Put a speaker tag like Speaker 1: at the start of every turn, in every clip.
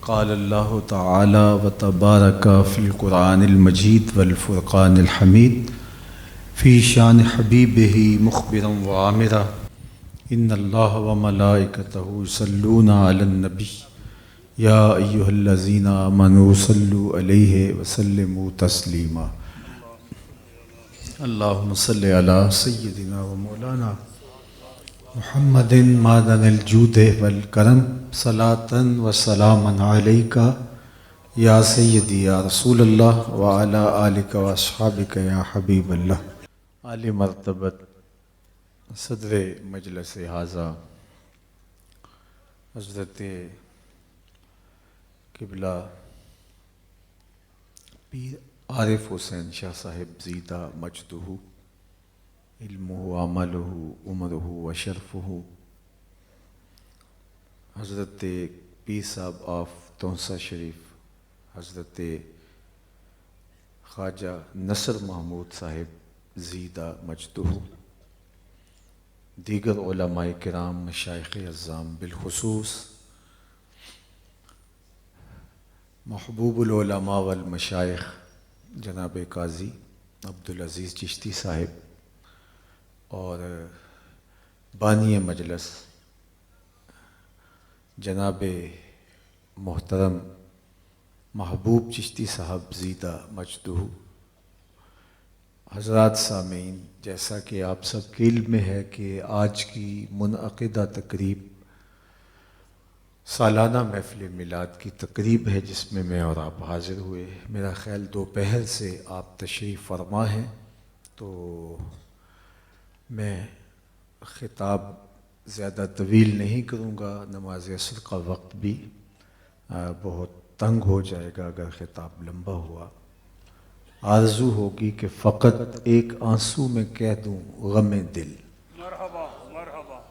Speaker 1: قال اللہ تعالی وتبارک فی القرآن المجید والفرقان الحمید فی شان حبیبہ مخبرا وعامرا ان اللہ وملائکتہ یصلون علی النبی یا ایہا الذین آمنوا صلوا علیہ وسلموا تسلیما اللہم صلی علی سیدنا و مولانا محمد معدن الجود والکرم صلاۃ و سلاما علیکا یا سیدی یا رسول اللہ وعلی آلک و اصحابک یا حبیب اللہ۔ عالی مرتبت صدر مجلس ھذا حضرت قبلہ پیر عارف حسین شاہ صاحب زیدہ مجدہ علمہ عملہ عمرہ و شرفہ، حضرت پیر صاحب آف تونسہ شریف حضرت خواجہ نصر محمود صاحب زیدہ مجدہ، دیگر علماء کرام مشائخ اعظام، بالخصوص محبوب العلماء والمشائخ جناب قاضی عبدالعزیز چشتی صاحب اور بانی مجلس جناب محترم محبوب چشتی صاحب زیدہ مجدہ، حضرات سامعین، جیسا کہ آپ سب کے علم میں ہے کہ آج کی منعقدہ تقریب سالانہ محفل میلاد کی تقریب ہے، جس میں میں اور آپ حاضر ہوئے۔ میرا خیال دوپہر سے آپ تشریف فرما ہیں، تو میں خطاب زیادہ طویل نہیں کروں گا، نماز عصر کا وقت بھی بہت تنگ ہو جائے گا اگر خطاب لمبا ہوا۔ آرزو ہوگی کہ فقط ایک آنسو میں کہہ دوں غم دل،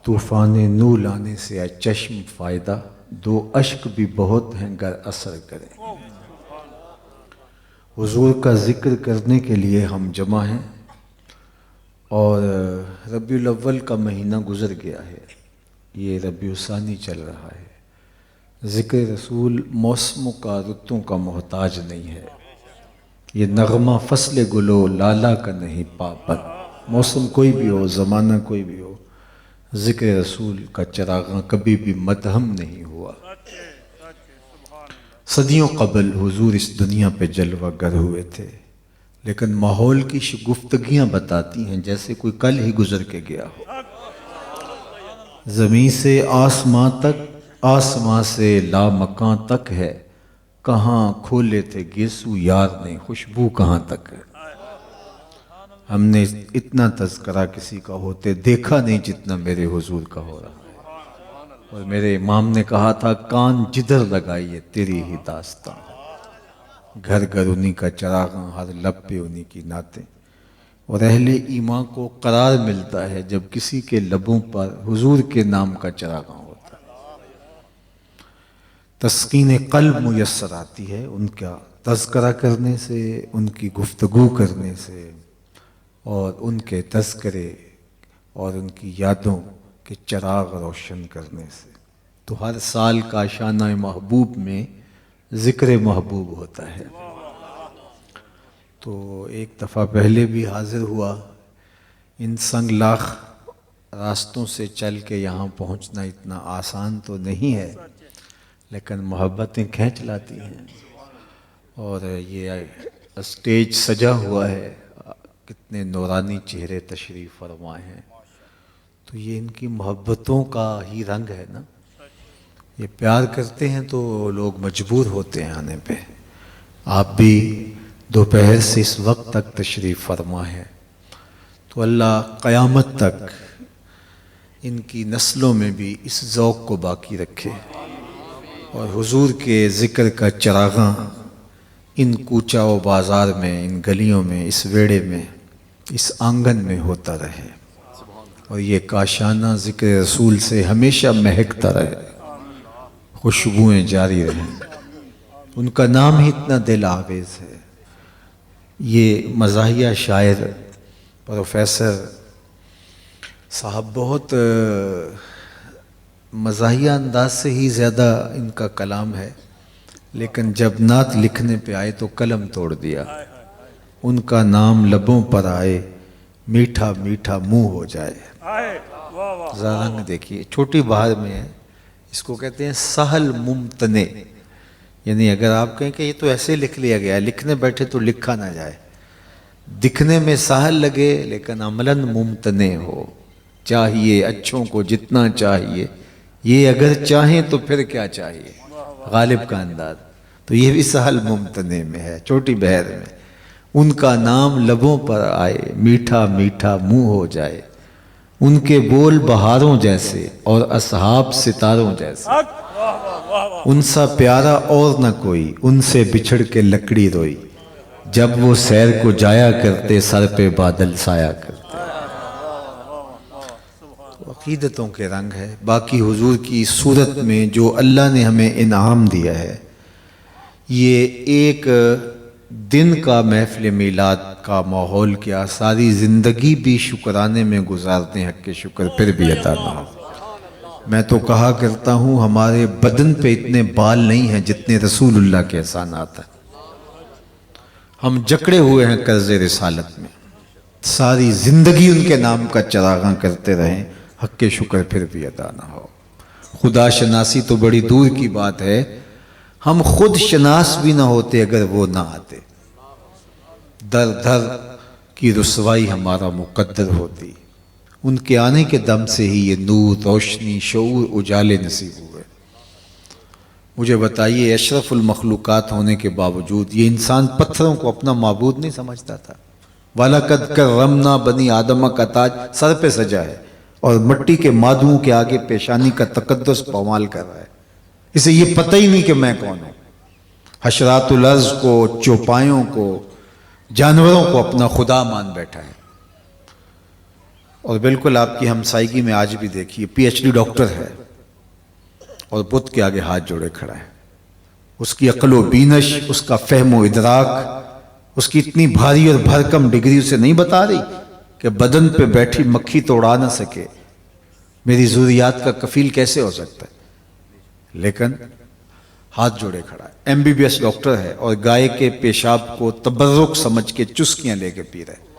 Speaker 1: طوفان نو لانے سے ہے چشم فائدہ، دو اشک بھی بہت ہیں گر اثر کریں۔ حضور کا ذکر کرنے کے لیے ہم جمع ہیں، اور ربیع الاول کا مہینہ گزر گیا ہے، یہ ربیع الثانی چل رہا ہے۔ ذکر رسول موسموں کا، رتوں کا محتاج نہیں ہے، یہ نغمہ فصل گلو لالا کا نہیں پابند۔ موسم کوئی بھی ہو، زمانہ کوئی بھی ہو، ذکر رسول کا چراغاں کبھی بھی مدھم نہیں ہوا۔ صدیوں قبل حضور اس دنیا پہ جلوہ گر ہوئے تھے، لیکن ماحول کی شگفتگیاں بتاتی ہیں جیسے کوئی کل ہی گزر کے گیا ہو۔ زمین سے آسماں تک، آسماں سے لامکاں تک ہے، کہاں کھولے تھے گیسو یار نے، خوشبو کہاں تک ہے۔ ہم نے اتنا تذکرہ کسی کا ہوتے دیکھا نہیں جتنا میرے حضور کا ہو رہا ہے، اور میرے امام نے کہا تھا کان جدھر لگائیے تیری ہی داستان، گھر گھر انہی کا چراغاں، ہر لب پہ انہی کی نعتیں۔ اور اہل ایمان کو قرار ملتا ہے جب کسی کے لبوں پر حضور کے نام کا چراغاں ہوتا ہے، تسکین قلب میسر آتی ہے ان کا تذکرہ کرنے سے، ان کی گفتگو کرنے سے، اور ان کے تذکرے اور ان کی یادوں کے چراغ روشن کرنے سے۔ تو ہر سال کا شانہ محبوب میں ذکر محبوب ہوتا ہے۔ تو ایک دفعہ پہلے بھی حاضر ہوا، ان سنگ لاخ راستوں سے چل کے یہاں پہنچنا اتنا آسان تو نہیں ہے، لیکن محبتیں کھینچ لاتی ہیں۔ اور یہ اسٹیج سجا ہوا ہے، کتنے نورانی چہرے تشریف فرمائے ہیں، تو یہ ان کی محبتوں کا ہی رنگ ہے نا۔ یہ پیار کرتے ہیں تو لوگ مجبور ہوتے ہیں آنے پہ۔ آپ بھی دوپہر سے اس وقت تک تشریف فرما ہے، تو اللہ قیامت تک ان کی نسلوں میں بھی اس ذوق کو باقی رکھے، اور حضور کے ذکر کا چراغاں ان کوچہ و بازار میں، ان گلیوں میں، اس ویڑے میں، اس آنگن میں ہوتا رہے، اور یہ کاشانہ ذکر رسول سے ہمیشہ مہکتا رہے، خوشبوئیں جاری رہیں۔ ان کا نام ہی اتنا دل آویز ہے۔ یہ مزاحیہ شاعر پروفیسر صاحب بہت مزاحیہ انداز سے ہی زیادہ ان کا کلام ہے، لیکن جب نعت لکھنے پہ آئے تو قلم توڑ دیا. ان کا نام لبوں پر آئے میٹھا میٹھا منہ ہو جائے. ذرا رنگ دیکھیے، چھوٹی بہار میں ہے، اس کو کہتے ہیں سہل ممتنے. یعنی اگر آپ کہیں کہ یہ تو ایسے لکھ لیا گیا ہے، لکھنے بیٹھے تو لکھا نہ جائے. دکھنے میں سہل لگے لیکن عملاً ممتنے ہو. چاہیے اچھوں کو جتنا چاہیے، یہ اگر چاہیں تو پھر کیا چاہیے، غالب کا انداز. تو یہ بھی سہل ممتنے میں ہے، چھوٹی بہر میں. ان کا نام لبوں پر آئے میٹھا میٹھا منہ ہو جائے. ان کے بول بہاروں جیسے اور اصحاب ستاروں جیسے. ان سا پیارا اور نہ کوئی، ان سے بچھڑ کے لکڑی روئی. جب وہ سیر کو جایا کرتے سر پہ بادل سایا کرتے. عقیدتوں کے رنگ ہے. باقی حضور کی صورت میں جو اللہ نے ہمیں انعام دیا ہے، یہ ایک دن کا محفل میلاد کا ماحول کیا، ساری زندگی بھی شکرانے میں گزارتے ہیں، حق کے شکر پھر بھی عطا نہ ہو. میں تو کہا کرتا ہوں ہمارے بدن پہ اتنے بال نہیں ہیں جتنے رسول اللہ کے احسانات ہیں. ہم جکڑے ہوئے ہیں قرض رسالت میں، ساری زندگی ان کے نام کا چراغاں کرتے رہیں، حق کے شکر پھر بھی ادا نہ ہو. خدا شناسی تو بڑی دور کی بات ہے، ہم خود شناس بھی نہ ہوتے اگر وہ نہ آتے. در در کی رسوائی ہمارا مقدر ہوتی. ان کے آنے کے دم سے ہی یہ نور، روشنی، شعور، اجالے نصیب ہوئے. مجھے بتائیے، اشرف المخلوقات ہونے کے باوجود یہ انسان پتھروں کو اپنا معبود نہیں سمجھتا تھا. وَلَقَدْ كَرَّمْنَا بَنِي آدَمَ کا تاج سر پہ سجا ہے اور مٹی کے مادوں کے آگے پیشانی کا تقدس پامال کر رہا ہے. اسے یہ پتہ ہی نہیں کہ میں کون ہوں. حشرات الارض کو، چوپایوں کو، جانوروں کو اپنا خدا مان بیٹھا ہے. اور بالکل آپ کی ہمسائیگی میں آج بھی دیکھیے، پی ایچ ڈی ڈاکٹر ہے اور بت کے آگے ہاتھ جوڑے کھڑا ہے. اس کی عقل و بینش، اس کا فہم و ادراک، اس کی اتنی بھاری اور بھرکم ڈگری اسے نہیں بتا رہی کہ بدن پہ بیٹھی مکھی تو اڑا نہ سکے. میری ضروریات کا کفیل کیسے ہو سکتا ہے؟ لیکن ہاتھ جوڑے کھڑا ہے. M B B S doctor ہے اور گائے کے پیشاب کو تبرک سمجھ کے چسکیاں لے کے پی رہے.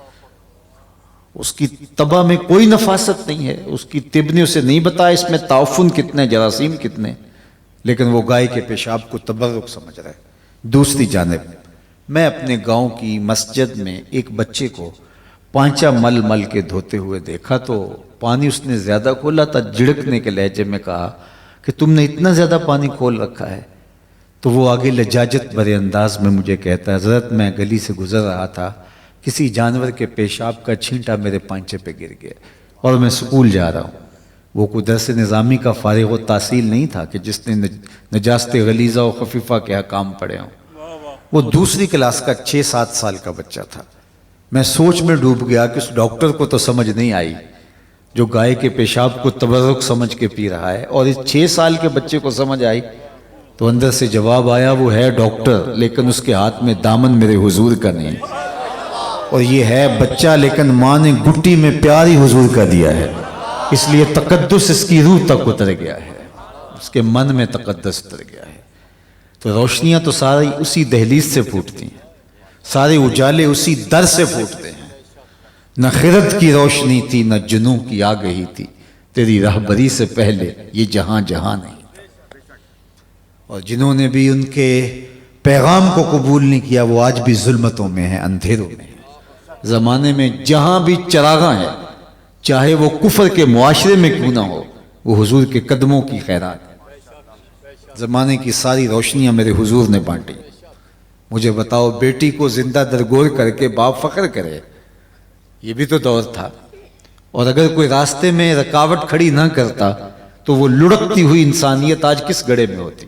Speaker 1: اس کی طبع میں کوئی نفاست نہیں ہے، اس کی طب نے اسے نہیں بتایا اس میں تعفن کتنے، جراثیم کتنے، لیکن وہ گائے کے پیشاب کو تبرک سمجھ رہا ہے. دوسری جانب میں اپنے گاؤں کی مسجد میں ایک بچے کو پانچا مل مل کے دھوتے ہوئے دیکھا تو پانی اس نے زیادہ کھولا تھا. جھڑکنے کے لہجے میں کہا کہ تم نے اتنا زیادہ پانی کھول رکھا ہے. تو وہ آگے لجاجت بھرے انداز میں مجھے کہتا ہے، حضرت میں گلی سے گزر رہا تھا، کسی جانور کے پیشاب کا چھینٹا میرے پانچے پہ گر گیا اور میں سکول جا رہا ہوں. وہ کوئی درس نظامی کا فارغ و تحصیل نہیں تھا کہ جس نے نجاست غلیظہ و خفیفہ کے حکام پڑھے ہوں. وہ دوسری کلاس کا 6-7 سال کا بچہ تھا. میں سوچ میں ڈوب گیا کہ اس ڈاکٹر کو تو سمجھ نہیں آئی جو گائے کے پیشاب کو تبرک سمجھ کے پی رہا ہے، اور اس 6 سال کے بچے کو سمجھ آئی. تو اندر سے جواب آیا، وہ ہے ڈاکٹر لیکن اس کے ہاتھ میں دامن میرے حضور کا نہیں، اور یہ ہے بچہ لیکن ماں نے گٹی میں پیار ہی حضور کا دیا ہے، اس لیے تقدس اس کی روح تک اتر گیا ہے، اس کے من میں تقدس اتر گیا ہے. تو روشنیاں تو ساری اسی دہلیز سے پھوٹتی ہیں، سارے اجالے اسی در سے پھوٹتے ہیں. نہ خرد کی روشنی تھی نہ جنوں کی آگہی تھی، تیری رہبری سے پہلے یہ جہاں جہاں نہیں. اور جنہوں نے بھی ان کے پیغام کو قبول نہیں کیا وہ آج بھی ظلمتوں میں ہیں، اندھیروں میں ہیں. زمانے میں جہاں بھی چراغاں ہیں، چاہے وہ کفر کے معاشرے میں کیوں نہ ہو، وہ حضور کے قدموں کی خیرات ہے. زمانے کی ساری روشنیاں میرے حضور نے بانٹی. مجھے بتاؤ، بیٹی کو زندہ درگور کر کے باپ فخر کرے، یہ بھی تو دور تھا. اور اگر کوئی راستے میں رکاوٹ کھڑی نہ کرتا تو وہ لڑکتی ہوئی انسانیت آج کس گڑھے میں ہوتی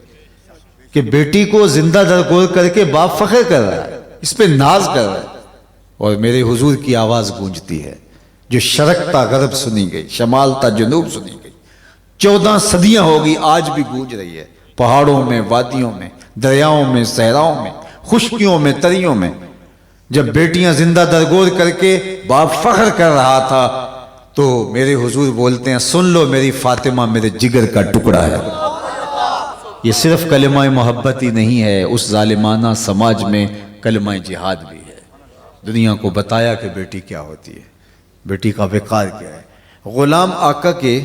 Speaker 1: کہ بیٹی کو زندہ درگور کر کے باپ فخر کر رہا ہے، اس پہ ناز کر رہا ہے. اور میرے حضور کی آواز گونجتی ہے جو شرق تا غرب سنی گئی، شمال تا جنوب سنی گئی، 14 صدیاں ہو گئی، آج بھی گونج رہی ہے. پہاڑوں میں، وادیوں میں، دریاؤں میں، صحراؤں میں، خشکیوں میں، تریوں میں. جب بیٹیاں زندہ درگور کر کے باپ فخر کر رہا تھا تو میرے حضور بولتے ہیں، سن لو میری فاطمہ میرے جگر کا ٹکڑا ہے. یہ صرف کلمہ محبت ہی نہیں ہے، اس ظالمانہ سماج میں کلمہ جہاد بھی ہے۔ دنیا کو بتایا کہ بیٹی کیا ہوتی ہے، بیٹی کا وقار کیا ہے۔ غلام آقا کے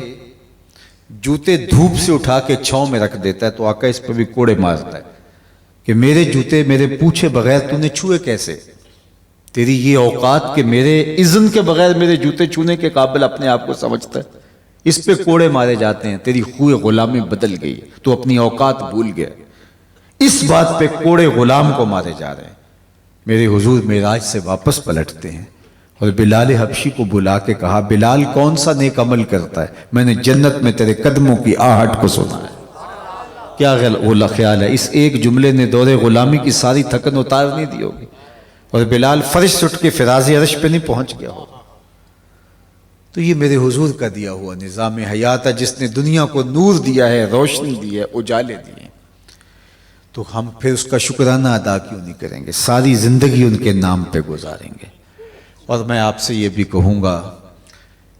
Speaker 1: جوتے دھوپ سے اٹھا کے چھاؤں میں رکھ دیتا ہے تو آقا اس پہ بھی کوڑے مارتا ہے کہ میرے جوتے میرے پوچھے بغیر تو نے چھوئے کیسے؟ تیری یہ اوقات کہ میرے اذن کے بغیر میرے جوتے چھونے کے قابل اپنے آپ کو سمجھتا ہے، اس پہ کوڑے مارے جاتے ہیں۔ تیری خوئے غلامی بدل گئی، تو اپنی اوقات بھول گیا، اس بات پہ کوڑے غلام کو مارے جا رہے ہیں۔ میرے حضور معراج سے واپس پلٹتے ہیں اور بلال حبشی کو بلا کے کہا، بلال کون سا نیک عمل کرتا ہے؟ میں نے جنت میں تیرے قدموں کی آہٹ کو سنا ہے۔ کیا خیال ہے، اس ایک جملے نے دور غلامی کی ساری تھکن اتار نہیں دی ہوگی، اور بلال فرش سے اٹھ کے فراز عرش پہ نہیں پہنچ گیا ہوگا۔ تو یہ میرے حضور کا دیا ہوا نظام حیات ہے، جس نے دنیا کو نور دیا ہے، روشنی دی ہے، اجالے دیے ہیں۔ تو ہم پھر اس کا شکرانہ ادا کیوں نہیں کریں گے؟ ساری زندگی ان کے نام پہ گزاریں گے۔ اور میں آپ سے یہ بھی کہوں گا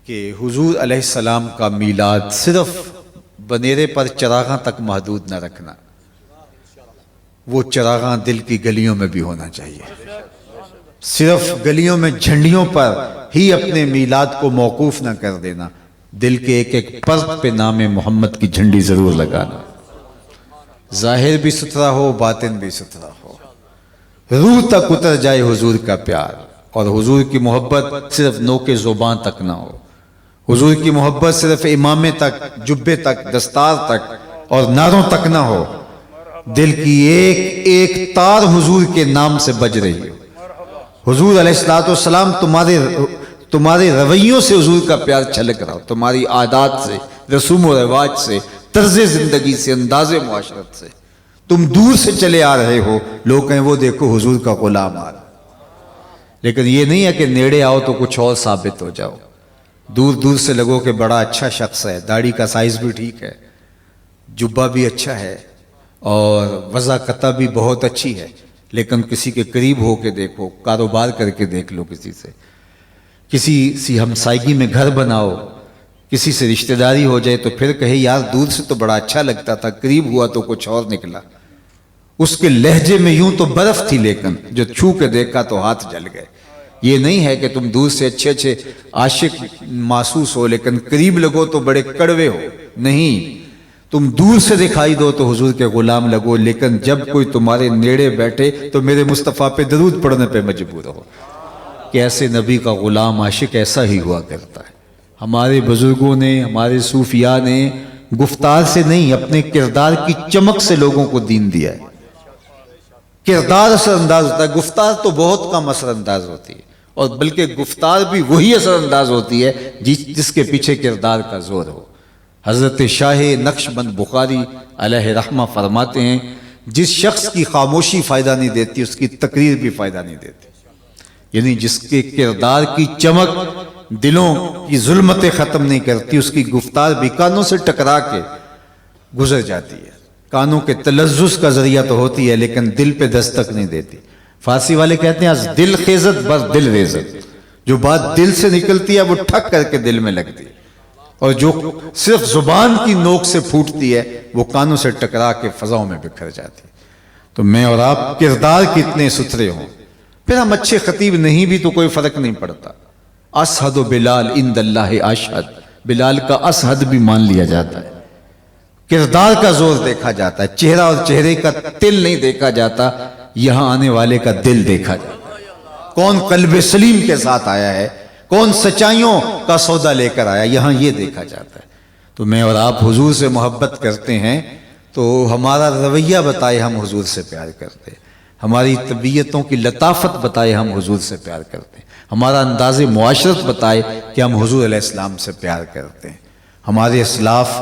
Speaker 1: کہ حضور علیہ السلام کا میلاد صرف بنیرے پر چراغاں تک محدود نہ رکھنا، وہ چراغاں دل کی گلیوں میں بھی ہونا چاہیے۔ صرف گلیوں میں جھنڈیوں پر ہی اپنے میلاد کو موقوف نہ کر دینا، دل کے ایک ایک پرت پہ نام محمد کی جھنڈی ضرور لگانا۔ ظاہر بھی ستھرا ہو، باطن بھی ستھرا ہو، روح تک اتر جائے حضور کا پیار، اور حضور کی محبت صرف نوک زبان تک نہ ہو، حضور کی محبت صرف امامے تک، جبے تک، دستار تک اور نعروں تک نہ ہو، دل کی ایک ایک تار حضور کے نام سے بج رہی ہو۔ حضور علیہ السلام تمہارے رویوں سے حضور کا پیار چھلک رہا ہو، تمہاری عادات سے، رسوم و رواج سے، طرز زندگی سے، انداز معاشرت سے۔ تم دور سے چلے آ رہے ہو، لوگ کہیں وہ دیکھو حضور کا غلام آ رہا، لیکن یہ نہیں ہے کہ نیڑے آؤ تو کچھ اور ثابت ہو جاؤ۔ دور دور سے لگو کہ بڑا اچھا شخص ہے، داڑھی کا سائز بھی ٹھیک ہے، جبہ بھی اچھا ہے، اور وضاقتہ بھی بہت اچھی ہے، لیکن کسی کے قریب ہو کے دیکھو، کاروبار کر کے دیکھ لو، کسی سی ہمسائیگی میں گھر بناؤ، کسی سے رشتہ داری ہو جائے تو پھر کہے یار دور سے تو بڑا اچھا لگتا تھا، قریب ہوا تو کچھ اور نکلا۔ اس کے لہجے میں یوں تو برف تھی، لیکن جو چھو کے دیکھا تو ہاتھ جل گئے۔ یہ نہیں ہے کہ تم دور سے اچھے اچھے عاشق محسوس ہو لیکن قریب لگو تو بڑے کڑوے ہو، نہیں، تم دور سے دکھائی دو تو حضور کے غلام لگو، لیکن جب کوئی تمہارے نیڑے بیٹھے تو میرے مصطفیٰ پہ درود پڑھنے پہ مجبور ہو، کہ ایسے نبی کا غلام عاشق ایسا ہی ہوا کرتا ہے۔ ہمارے بزرگوں نے، ہمارے صوفیاء نے گفتار سے نہیں، اپنے کردار کی چمک سے لوگوں کو دین دیا ہے۔ کردار اثر انداز ہوتا ہے، گفتار تو بہت کم اثر انداز ہوتی ہے، اور بلکہ گفتار بھی وہی اثر انداز ہوتی ہے جس کے پیچھے کردار کا زور ہو۔ حضرت شاہ نقشبند بخاری علیہ رحمہ فرماتے ہیں، جس شخص کی خاموشی فائدہ نہیں دیتی اس کی تقریر بھی فائدہ نہیں دیتی، یعنی جس کے کردار کی چمک دلوں کی ظلمتیں ختم نہیں کرتی، اس کی گفتار بھی کانوں سے ٹکرا کے گزر جاتی ہے، کانوں کے تلذذ کا ذریعہ تو ہوتی ہے لیکن دل پہ دستک نہیں دیتی۔ فارسی والے کہتے ہیں از دل خیزت بس دل ریزت، جو بات دل سے نکلتی ہے وہ ٹھک کر کے دل میں لگتی ہے، اور جو صرف زبان کی نوک سے پھوٹتی ہے وہ کانوں سے ٹکرا کے فضاؤں میں بکھر جاتی ہے۔ تو میں اور آپ کردار کتنے ستھرے ہوں، پھر ہم اچھے خطیب نہیں بھی تو کوئی فرق نہیں پڑتا۔ اسحد و بلال عند اللہ اشہد، بلال کا اسحد بھی مان لیا جاتا ہے، کردار کا زور دیکھا جاتا ہے، چہرہ اور چہرے کا تل نہیں دیکھا جاتا، یہاں آنے والے کا دل دیکھا جاتا ہے، کون قلب سلیم کے ساتھ آیا ہے، کون سچائیوں کا سودا لے کر آیا، یہاں یہ دیکھا جاتا ہے۔ تو میں اور آپ حضور سے محبت کرتے ہیں تو ہمارا رویہ بتائے ہم حضور سے پیار کرتے ہیں، ہماری طبیعتوں کی لطافت بتائے ہم حضور سے پیار کرتے ہیں، ہمارا انداز معاشرت بتائے کہ ہم حضور علیہ السلام سے پیار کرتے ہیں، ہمارے اسلاف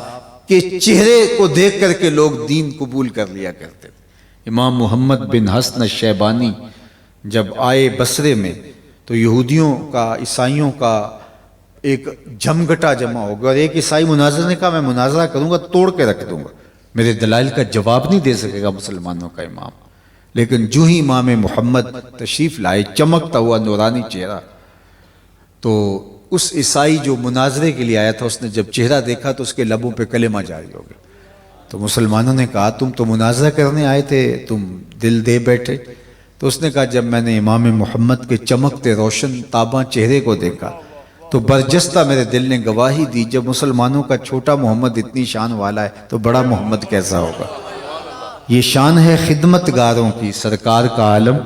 Speaker 1: کے چہرے کو دیکھ کر کے لوگ دین قبول کر لیا کرتے تھے۔ امام محمد بن حسن الشیبانی جب آئے بصرے میں تو یہودیوں کا، عیسائیوں کا ایک جھمگٹا جمع ہو گیا، اور ایک عیسائی مناظر نے کہا میں مناظرہ کروں گا، توڑ کے رکھ دوں گا، میرے دلائل کا جواب نہیں دے سکے گا مسلمانوں کا امام۔ لیکن جو ہی امام محمد تشریف لائے، چمکتا ہوا نورانی چہرہ، تو اس عیسائی جو مناظرے کے لیے آیا تھا اس نے جب چہرہ دیکھا تو اس کے لبوں پہ کلمہ جاری ہو گیا، تو مسلمانوں نے کہا تم تو مناظرہ کرنے آئے تھے، تم دل دے بیٹھے. تو اس نے کہا جب میں نے امام محمد کے چمکتے روشن تاباں چہرے کو دیکھا تو برجستہ میرے دل نے گواہی دی، جب مسلمانوں کا چھوٹا محمد اتنی شان والا ہے تو بڑا محمد کیسا ہوگا. یہ شان ہے خدمت گاروں کی سرکار کا عالم.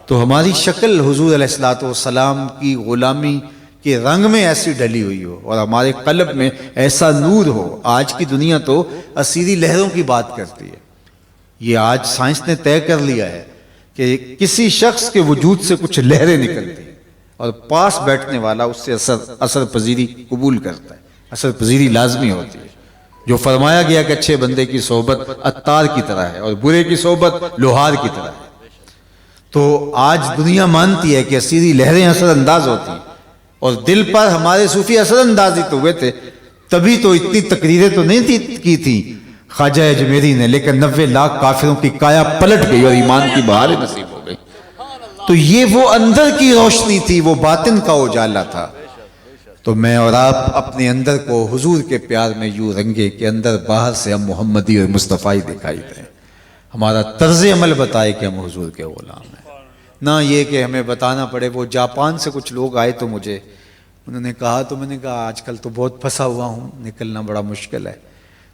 Speaker 1: تو ہماری شکل حضور علیہ الصلوۃ والسلام کی غلامی کے رنگ میں ایسی ڈلی ہوئی ہو اور ہمارے قلب میں ایسا نور ہو. آج کی دنیا تو اسیری لہروں کی بات کرتی ہے. یہ آج سائنس نے طے کر لیا ہے کہ کسی شخص کے وجود سے کچھ لہریں نکلتی ہیں اور پاس بیٹھنے والا اس سے اثر پذیری قبول کرتا ہے. اثر پذیری لازمی ہوتی ہے. جو فرمایا گیا کہ اچھے بندے کی صحبت عطار کی طرح ہے اور برے کی صحبت لوہار کی طرح ہے. تو آج دنیا مانتی ہے کہ اسیری لہریں اثر انداز ہوتی ہیں اور دل پر ہمارے صوفی اثر انداز ہی تو ہوئے تھے. تبھی تو اتنی تقریریں تو نہیں کی تھی خواجہ اجمیری نے، لیکن 90 لاکھ کافروں کی کایا پلٹ گئی اور ایمان کی بہاریں نصیب ہو گئی. تو یہ وہ اندر کی روشنی تھی، وہ باطن کا اجالا تھا. تو میں اور آپ اپنے اندر کو حضور کے پیار میں یوں رنگے کہ اندر باہر سے ہم محمدی اور مصطفی دکھائی دیں. ہمارا طرز عمل بتائے کہ ہم حضور کے غلام ہیں، نہ یہ کہ ہمیں بتانا پڑے. وہ جاپان سے کچھ لوگ آئے تو مجھے انہوں نے کہا، تو میں نے کہا آج کل تو بہت پھنسا ہوا ہوں، نکلنا بڑا مشکل ہے.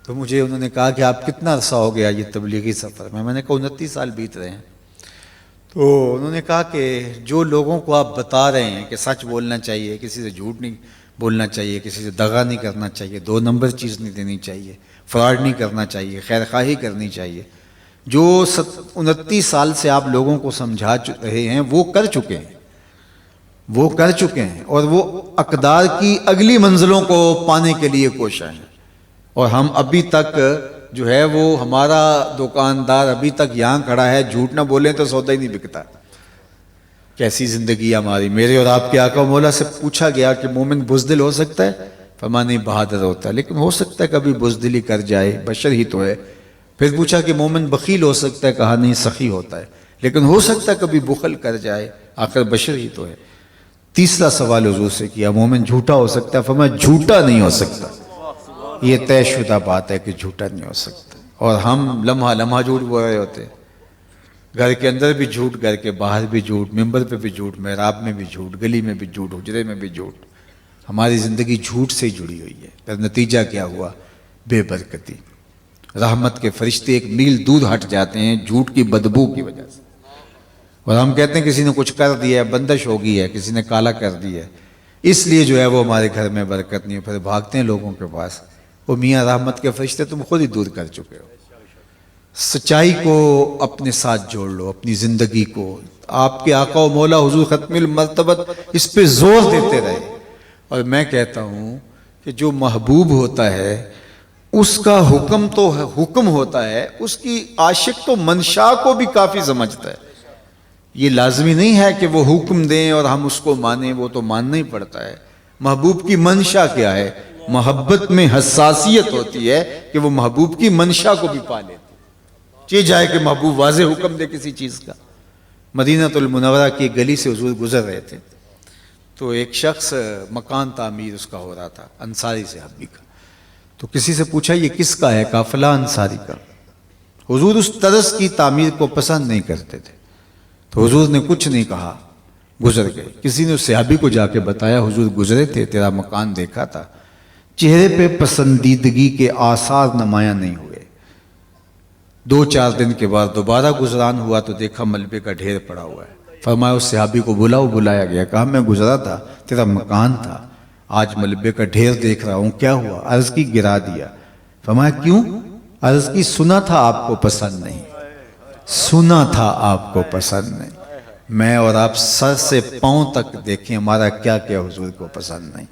Speaker 1: تو مجھے انہوں نے کہا کہ آپ کتنا عرصہ ہو گیا یہ تبلیغی سفر میں؟ میں نے کہا 29 سال بیت رہے ہیں. تو انہوں نے کہا کہ جو لوگوں کو آپ بتا رہے ہیں کہ سچ بولنا چاہیے، کسی سے جھوٹ نہیں بولنا چاہیے، کسی سے دغا نہیں کرنا چاہیے، 2 نمبر چیز نہیں دینی چاہیے، فراڈ نہیں کرنا چاہیے، خیر خواہی کرنی چاہیے، جو 29 سال سے آپ لوگوں کو سمجھا رہے ہیں وہ کر چکے ہیں، وہ کر چکے ہیں اور وہ اقدار کی اگلی منزلوں کو پانے کے لیے کوشاں ہیں. اور ہم ابھی تک جو ہے وہ ہمارا دکاندار ابھی تک یہاں کھڑا ہے، جھوٹ نہ بولیں تو سودا ہی نہیں بکتا. کیسی زندگی ہے ہماری. میرے اور آپ کے آقا و مولا سے پوچھا گیا کہ مومن بزدل ہو سکتا ہے؟ فرمایا نہیں، بہادر ہوتا ہے، لیکن ہو سکتا ہے کبھی بزدلی کر جائے، بشر ہی تو ہے. پھر پوچھا کہ مومن بخیل ہو سکتا ہے؟ کہا نہیں، سخی ہوتا ہے، لیکن ہو سکتا ہے کبھی بخل کر جائے، آخر بشر ہی تو ہے. تیسرا سوال حضور سے کیا، مومن جھوٹا ہو سکتا ہے؟ فرمایا جھوٹا نہیں ہو سکتا. یہ طے شدہ بات ہے کہ جھوٹا نہیں ہو سکتا. اور ہم لمحہ لمحہ جھوٹ بول رہے ہوتے، گھر کے اندر بھی جھوٹ، گھر کے باہر بھی جھوٹ، ممبر پہ بھی جھوٹ، محراب میں بھی جھوٹ، گلی میں بھی جھوٹ، حجرے میں بھی جھوٹ. ہماری زندگی جھوٹ سے جڑی ہوئی ہے. پھر نتیجہ کیا ہوا؟ بے برکتی. رحمت کے فرشتے 1 میل دور ہٹ جاتے ہیں جھوٹ کی بدبو کی وجہ سے. اور ہم کہتے ہیں کسی نے کچھ کر دیا ہے، بندش ہو گئی ہے، کسی نے کالا کر دیا ہے، اس لیے جو ہے وہ ہمارے گھر میں برکت نہیں ہے. پھر بھاگتے ہیں لوگوں کے پاس، وہ میاں رحمت کے فرشتے تم خود ہی دور کر چکے ہو. سچائی کو اپنے ساتھ جوڑ لو، اپنی زندگی کو. آپ کے آقا و مولا حضور ختم المرتبت اس پہ زور دیتے رہے. اور میں کہتا ہوں کہ جو محبوب ہوتا ہے اس کا حکم تو حکم ہوتا ہے، اس کی عاشق تو منشا کو بھی کافی سمجھتا ہے. یہ لازمی نہیں ہے کہ وہ حکم دیں اور ہم اس کو مانیں، وہ تو ماننا ہی پڑتا ہے. محبوب کی منشا کیا ہے؟ محبت میں حساسیت ہوتی ہے کہ وہ محبوب کی منشا کو بھی پا لیتے. چاہے جائے کہ محبوب واضح حکم دے کسی چیز کا. مدینہ المنورہ کی گلی سے حضور گزر رہے تھے تو ایک شخص مکان تعمیر اس کا ہو رہا تھا، انصاری صحابی کا. تو کسی سے پوچھا یہ کس کا ہے؟ کہا فلاں انصاری کا. حضور اس طرز کی تعمیر کو پسند نہیں کرتے تھے تو حضور نے کچھ نہیں کہا، گزر گئے. کسی نے اس صحابی کو جا کے بتایا حضور گزرے تھے، تیرا مکان دیکھا تھا، چہرے پہ پسندیدگی کے آثار نمایاں نہیں ہوئے. 2-4 دن کے بعد دوبارہ گزران ہوا تو دیکھا ملبے کا ڈھیر پڑا ہوا ہے. فرمایا اس صحابی کو بلاؤ. بلایا گیا. کہا میں گزرا تھا، تیرا مکان تھا، آج ملبے کا ڈھیر دیکھ رہا ہوں، کیا ہوا؟ عرض کی گرا دیا. فرمایا کیوں؟ عرض کی سنا تھا آپ کو پسند نہیں، سنا تھا آپ کو پسند نہیں. میں اور آپ سر سے پاؤں تک دیکھیں ہمارا کیا کیا حضور کو پسند نہیں.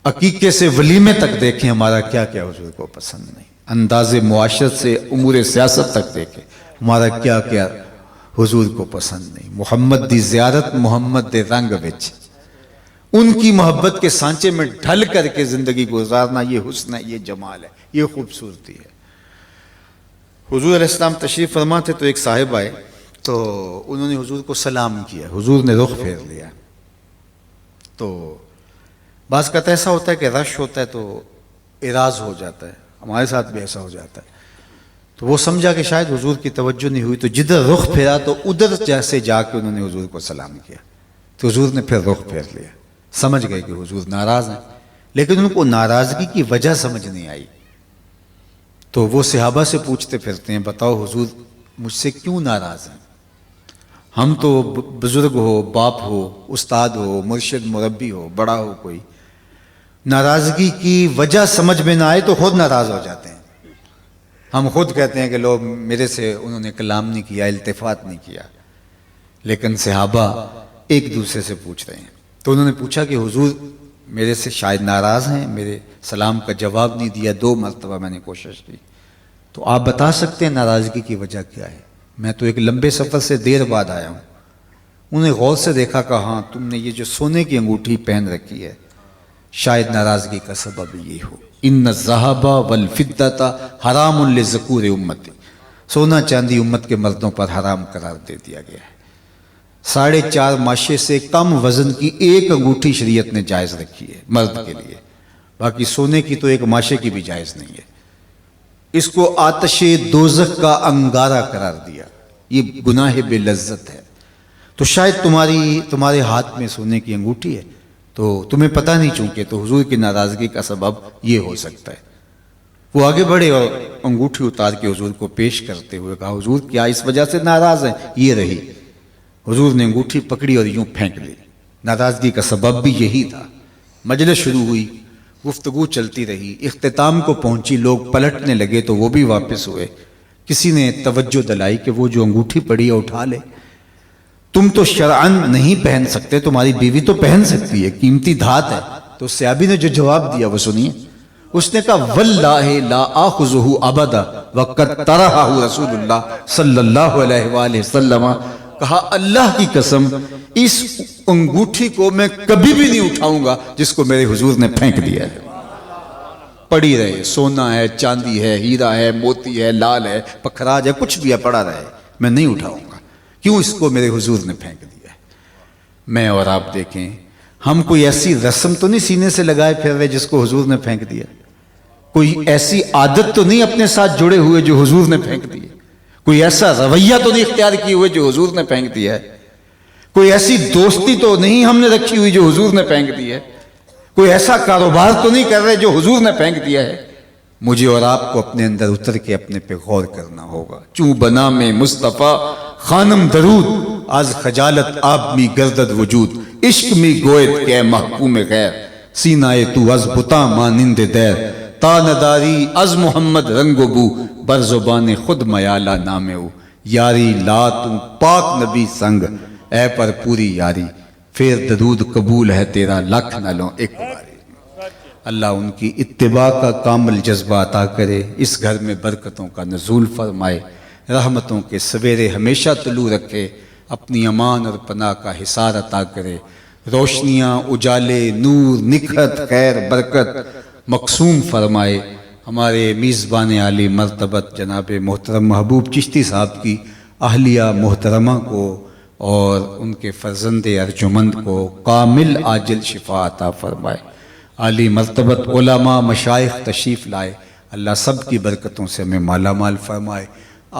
Speaker 1: عقیقے سے ولیمے تک دیکھیں ہمارا کیا کیا حضور کو پسند نہیں. انداز معاشرت سے امور سیاست تک دیکھیں ہمارا کیا کیا حضور کو پسند نہیں. محمد دی زیارت محمد دے رنگ وچ، ان کی محبت کے سانچے میں ڈھل کر کے زندگی گزارنا، یہ حسن ہے، یہ جمال ہے، یہ خوبصورتی ہے. حضور علیہ السلام تشریف فرما تھے تو ایک صاحب آئے تو انہوں نے حضور کو سلام کیا. حضور نے رخ پھیر لیا. تو بعض کا ایسا ہوتا ہے کہ رش ہوتا ہے تو اعراض ہو جاتا ہے. ہمارے ساتھ بھی ایسا ہو جاتا ہے. تو وہ سمجھا کہ شاید حضور کی توجہ نہیں ہوئی، تو جدھر رخ پھیرا تو ادھر جیسے جا کے انہوں نے حضور کو سلام کیا. تو حضور نے پھر رخ پھیر لیا. سمجھ گئے کہ حضور ناراض ہیں، لیکن ان کو ناراضگی کی وجہ سمجھ نہیں آئی. تو وہ صحابہ سے پوچھتے پھرتے ہیں، بتاؤ حضور مجھ سے کیوں ناراض ہیں؟ ہم تو بزرگ ہو، باپ ہو، استاد ہو، مرشد مربی ہو، بڑا ہو کوئی، ناراضگی کی وجہ سمجھ میں نہ آئے تو خود ناراض ہو جاتے ہیں. ہم خود کہتے ہیں کہ لوگ میرے سے انہوں نے کلام نہیں کیا، التفات نہیں کیا. لیکن صحابہ ایک دوسرے سے پوچھ رہے ہیں. تو انہوں نے پوچھا کہ حضور میرے سے شاید ناراض ہیں، میرے سلام کا جواب نہیں دیا، 2 مرتبہ میں نے کوشش کی. تو آپ بتا سکتے ہیں ناراضگی کی وجہ کیا ہے؟ میں تو ایک لمبے سفر سے دیر بعد آیا ہوں. انہیں غور سے دیکھا کہ ہاں تم نے یہ جو سونے کی انگوٹھی پہن رکھی ہے، شاید ناراضگی کا سبب یہ ہو. ان الذهب والفضة حرام للذکور امتی. سونا چاندی امت کے مردوں پر حرام قرار دے دیا گیا ہے. 4.5 ماشے سے کم وزن کی ایک انگوٹھی شریعت نے جائز رکھی ہے مرد کے لیے، باقی سونے کی تو 1 ماشے کی بھی جائز نہیں ہے. اس کو آتش دوزخ کا انگارہ قرار دیا. یہ گناہ بے لذت ہے. تو شاید تمہارے ہاتھ میں سونے کی انگوٹھی ہے تو تمہیں پتہ نہیں، چونکہ تو حضور کی ناراضگی کا سبب یہ ہو سکتا ہے. وہ آگے بڑھے اور انگوٹھی اتار کے حضور کو پیش کرتے ہوئے کہا، حضور کیا اس وجہ سے ناراض ہیں؟ یہ رہی. حضور نے انگوٹھی پکڑی اور یوں پھینک لی. ناراضگی کا سبب بھی یہی تھا. مجلس شروع ہوئی، گفتگو چلتی رہی، اختتام کو پہنچی، لوگ پلٹنے لگے تو وہ بھی واپس ہوئے. کسی نے توجہ دلائی کہ وہ جو انگوٹھی پڑی ہے اٹھا لے. تم تو شرعاً نہیں پہن سکتے، تمہاری بیوی تو پہن سکتی ہے، قیمتی دھات ہے. تو صحابی نے جو جواب دیا وہ سنیے. اس نے کہا واللہ لا آخذہ ابدا وقد طرحہ رسول اللہ صلی اللہ علیہ وآلہ وسلم. کہا اللہ کی قسم اس انگوٹھی کو میں کبھی بھی نہیں اٹھاؤں گا جس کو میرے حضور نے پھینک دیا ہے. پڑی رہے، سونا ہے، چاندی ہے، ہیرا ہے، موتی ہے، لال ہے، پکھراج ہے، کچھ بھی ہے، پڑا رہے، میں نہیں اٹھاؤں گا. کیوں اس کو میرے حضور نے پھینک دیا ہے؟ میں اور آپ دیکھیں، ہم کوئی ایسی رسم تو نہیں سینے سے لگائے پھر رہے جس کو حضور نے پھینک دیا. کوئی ایسی عادت تو نہیں اپنے ساتھ جڑے ہوئے جو حضور نے پھینک دی ہے. کوئی ایسا رویہ تو نہیں اختیار کیے ہوئے جو حضور نے پھینک دیا ہے. کوئی ایسی دوستی تو نہیں ہم نے رکھی ہوئی جو حضور نے پھینک دی ہے. کوئی ایسا کاروبار تو نہیں کر رہے جو حضور نے پھینک دیا ہے. مجھے اور آپ کو اپنے اندر اتر کے اپنے پہ غور کرنا ہوگا. چوں بنا میں مصطفیٰ خانم درود، از خجالت آپ می گردد وجود، عشق می گوید کہ محکوم غیر، سینائے تو از بتا مانند دیر، تا نداری از محمد رنگ و بو، بر زبان خود میالہ نام او، یاری لا تو پاک نبی سنگ، اے پر پوری یاری، پھر درود قبول ہے تیرا لکھ نہ لوں ایک باری. اللہ ان کی اتباع کا کامل جذبہ عطا کرے، اس گھر میں برکتوں کا نزول فرمائے، رحمتوں کے سویرے ہمیشہ طلوع رکھے، اپنی امان اور پناہ کا حصار عطا کرے، روشنیاں، اجالے، نور، نکھت، خیر، برکت مقسوم فرمائے. ہمارے میزبان عالی مرتبت جناب محترم محبوب چشتی صاحب کی اہلیہ محترمہ کو اور ان کے فرزند ارجمند کو کامل عاجل شفا عطا فرمائے. عالی مرتبت علماء مشائخ تشریف لائے، اللہ سب کی برکتوں سے ہمیں مالا مال فرمائے.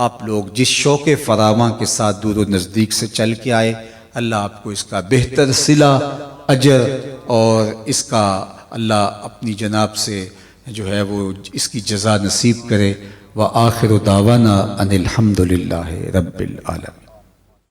Speaker 1: آپ لوگ جس شوق فراواں کے ساتھ دور و نزدیک سے چل کے آئے، اللہ آپ کو اس کا بہتر صلہ، اجر اور اس کا اللہ اپنی جناب سے جو ہے وہ اس کی جزا نصیب کرے. وآخر دعوانا ان الحمد للہ رب العالمین.